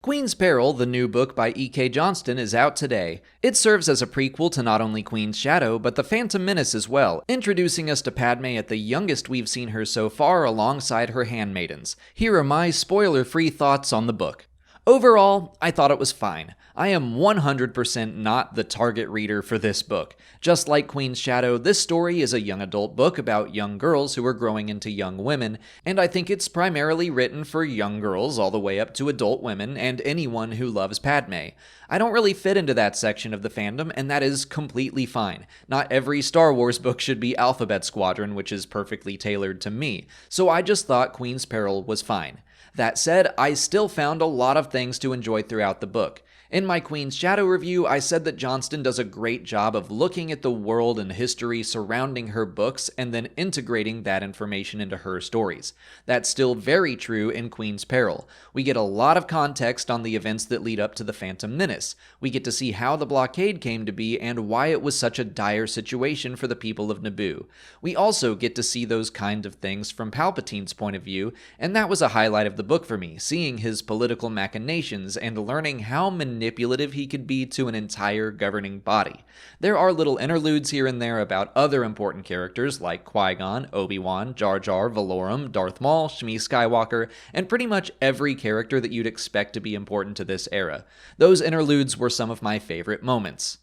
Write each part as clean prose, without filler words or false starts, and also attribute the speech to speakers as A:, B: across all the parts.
A: Queen's Peril, the new book by E.K. Johnston, is out today. It serves as a prequel to not only Queen's Shadow, but the Phantom Menace as well, introducing us to Padme at the youngest we've seen her so far alongside her handmaidens. Here are my spoiler-free thoughts on the book. Overall, I thought it was fine. I am 100% not the target reader for this book. Just like Queen's Shadow, this story is a young adult book about young girls who are growing into young women, and I think it's primarily written for young girls all the way up to adult women and anyone who loves Padme. I don't really fit into that section of the fandom, and that is completely fine. Not every Star Wars book should be Alphabet Squadron, which is perfectly tailored to me, so I just thought Queen's Peril was fine. That said, I still found a lot of things to enjoy throughout the book. In my Queen's Shadow review, I said that Johnston does a great job of looking at the world and history surrounding her books and then integrating that information into her stories. That's still very true in Queen's Peril. We get a lot of context on the events that lead up to the Phantom Menace. We get to see how the blockade came to be and why it was such a dire situation for the people of Naboo. We also get to see those kind of things from Palpatine's point of view, and that was a highlight of the book for me, seeing his political machinations and learning how manipulative he could be to an entire governing body. There are little interludes here and there about other important characters like Qui-Gon, Obi-Wan, Jar Jar, Valorum, Darth Maul, Shmi Skywalker, and pretty much every character that you'd expect to be important to this era. Those interludes were some of my favorite moments.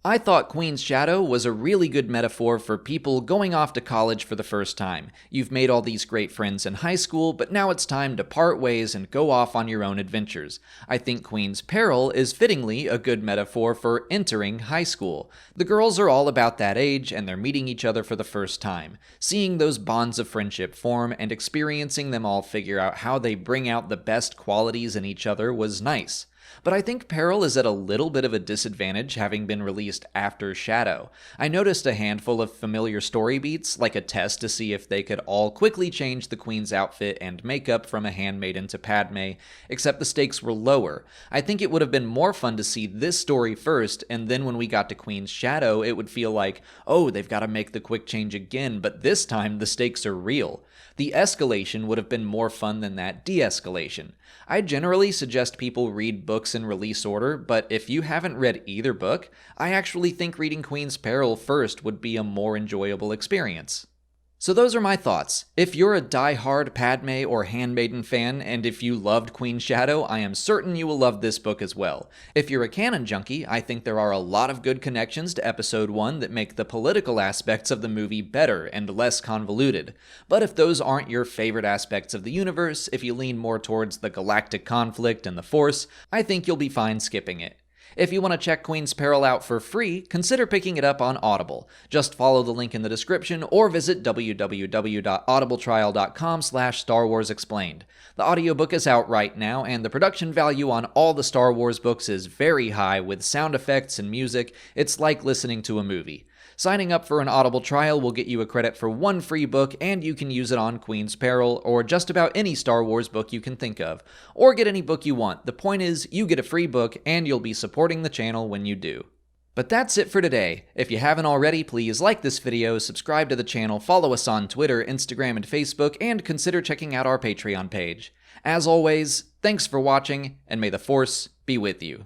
A: I thought Queen's Shadow was a really good metaphor for people going off to college for the first time. You've made all these great friends in high school, but now it's time to part ways and go off on your own adventures. I think Queen's Peril is fittingly a good metaphor for entering high school. The girls are all about that age, and they're meeting each other for the first time. Seeing those bonds of friendship form and experiencing them all figure out how they bring out the best qualities in each other was nice. But I think Peril is at a little bit of a disadvantage having been released after Shadow. I noticed a handful of familiar story beats, like a test to see if they could all quickly change the Queen's outfit and makeup from a handmaiden to Padme, except the stakes were lower. I think it would have been more fun to see this story first, and then when we got to Queen's Shadow, it would feel like, oh, they've got to make the quick change again, but this time the stakes are real. The escalation would have been more fun than that de-escalation. I generally suggest people read books in release order, but if you haven't read either book, I actually think reading Queen's Peril first would be a more enjoyable experience. So those are my thoughts. If you're a die-hard Padme or Handmaiden fan, and if you loved Queen's Shadow, I am certain you will love this book as well. If you're a canon junkie, I think there are a lot of good connections to Episode 1 that make the political aspects of the movie better and less convoluted. But if those aren't your favorite aspects of the universe, if you lean more towards the galactic conflict and the Force, I think you'll be fine skipping it. If you want to check Queen's Peril out for free, consider picking it up on Audible. Just follow the link in the description or visit www.audibletrial.com/StarWarsExplained. The audiobook is out right now, and the production value on all the Star Wars books is very high with sound effects and music. It's like listening to a movie. Signing up for an Audible trial will get you a credit for one free book, and you can use it on Queen's Peril, or just about any Star Wars book you can think of. Or get any book you want. The point is, you get a free book, and you'll be supporting the channel when you do. But that's it for today. If you haven't already, please like this video, subscribe to the channel, follow us on Twitter, Instagram, and Facebook, and consider checking out our Patreon page. As always, thanks for watching, and may the Force be with you.